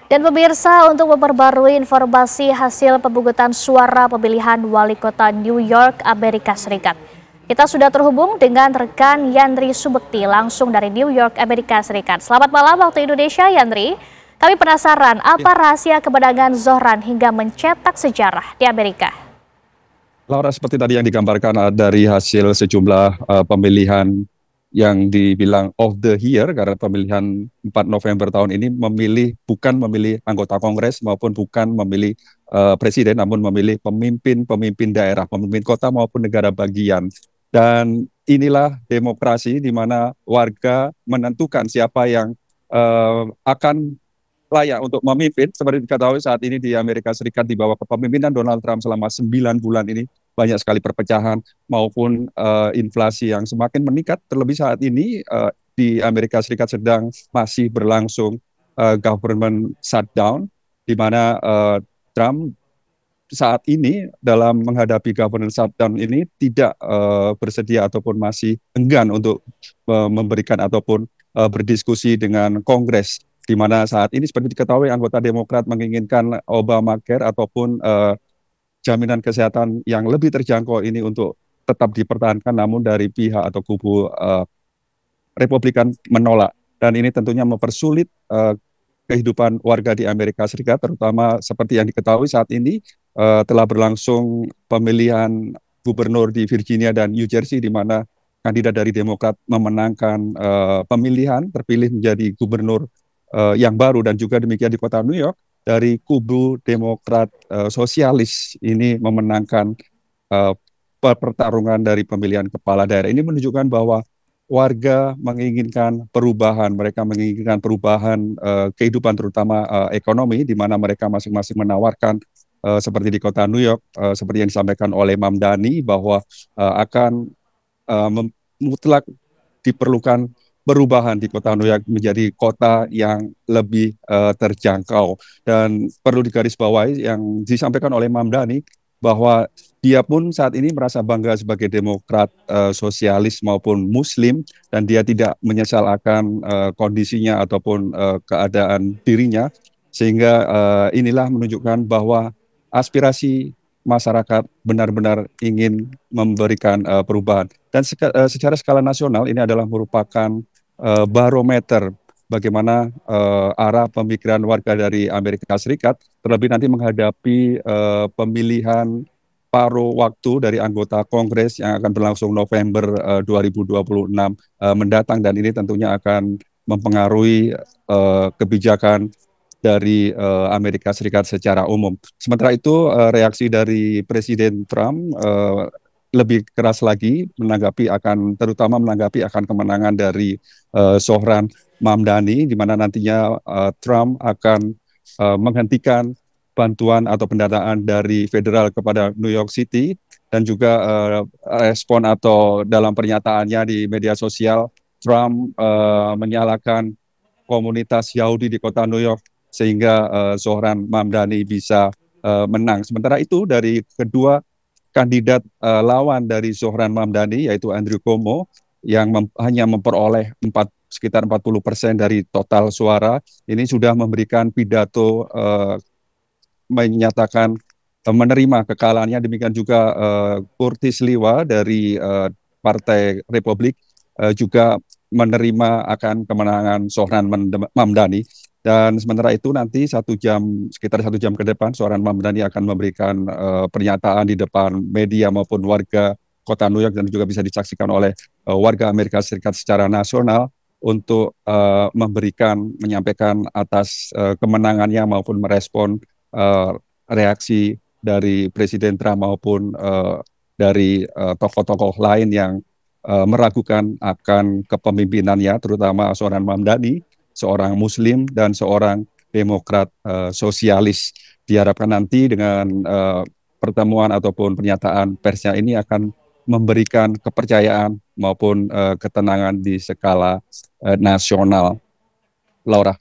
Dan pemirsa, untuk memperbarui informasi hasil pemungutan suara pemilihan wali kota New York, Amerika Serikat. Kita sudah terhubung dengan rekan Yandri Subekti langsung dari New York, Amerika Serikat. Selamat malam waktu Indonesia, Yandri. Kami penasaran apa rahasia kemenangan Zohran hingga mencetak sejarah di Amerika. Laura, seperti tadi yang digambarkan dari hasil sejumlah pemilihan yang dibilang of the year, karena pemilihan 4 November tahun ini bukan memilih anggota Kongres maupun bukan memilih presiden, namun memilih pemimpin daerah, pemimpin kota maupun negara bagian. Dan inilah demokrasi di mana warga menentukan siapa yang akan layak untuk memimpin. Seperti diketahui saat ini di Amerika Serikat di bawah kepemimpinan Donald Trump selama 9 bulan ini banyak sekali perpecahan maupun inflasi yang semakin meningkat. Terlebih saat ini di Amerika Serikat sedang masih berlangsung government shutdown, di mana Trump saat ini dalam menghadapi governance shutdown ini tidak bersedia ataupun masih enggan untuk memberikan ataupun berdiskusi dengan Kongres, di mana saat ini seperti diketahui anggota Demokrat menginginkan Obamacare ataupun jaminan kesehatan yang lebih terjangkau ini untuk tetap dipertahankan, namun dari pihak atau kubu Republikan menolak. Dan ini tentunya mempersulit kehidupan warga di Amerika Serikat, terutama seperti yang diketahui saat ini telah berlangsung pemilihan gubernur di Virginia dan New Jersey, di mana kandidat dari Demokrat memenangkan pemilihan, terpilih menjadi gubernur yang baru. Dan juga demikian di kota New York, dari kubu Demokrat sosialis ini memenangkan pertarungan dari pemilihan kepala daerah. Ini menunjukkan bahwa warga menginginkan perubahan, mereka menginginkan perubahan kehidupan terutama ekonomi, di mana mereka masing-masing menawarkan seperti di kota New York, seperti yang disampaikan oleh Mamdani bahwa akan mutlak diperlukan perubahan di kota New York menjadi kota yang lebih terjangkau. Dan perlu digarisbawahi yang disampaikan oleh Mamdani bahwa dia pun saat ini merasa bangga sebagai Demokrat sosialis maupun Muslim, dan dia tidak menyesal akan kondisinya ataupun keadaan dirinya, sehingga inilah menunjukkan bahwa aspirasi masyarakat benar-benar ingin memberikan perubahan. Dan secara skala nasional ini adalah merupakan barometer bagaimana arah pemikiran warga dari Amerika Serikat, terlebih nanti menghadapi pemilihan paruh waktu dari anggota Kongres yang akan berlangsung November 2026 mendatang, dan ini tentunya akan mempengaruhi kebijakan dari Amerika Serikat secara umum. Sementara itu reaksi dari Presiden Trump lebih keras lagi terutama menanggapi akan kemenangan dari Zohran Mamdani, di mana nantinya Trump akan menghentikan bantuan atau pendanaan dari federal kepada New York City, dan juga respon atau dalam pernyataannya di media sosial, Trump menyalahkan komunitas Yahudi di kota New York sehingga Zohran Mamdani bisa menang. Sementara itu dari kedua kandidat lawan dari Zohran Mamdani, yaitu Andrew Cuomo yang hanya memperoleh sekitar 40% dari total suara, ini sudah memberikan pidato menyatakan menerima kekalahannya. Demikian juga Curtis Sliwa dari Partai Republik juga menerima akan kemenangan Zohran Mamdani. Dan sementara itu nanti sekitar satu jam ke depan, Zohran Mamdani akan memberikan pernyataan di depan media maupun warga kota New York, dan juga bisa disaksikan oleh warga Amerika Serikat secara nasional untuk menyampaikan atas kemenangannya maupun merespon reaksi dari Presiden Trump maupun dari tokoh-tokoh lain yang meragukan akan kepemimpinannya, terutama Zohran Mamdani, seorang Muslim dan seorang Demokrat sosialis. Diharapkan nanti dengan pertemuan ataupun pernyataan persnya ini akan memberikan kepercayaan maupun ketenangan di skala nasional. Laura.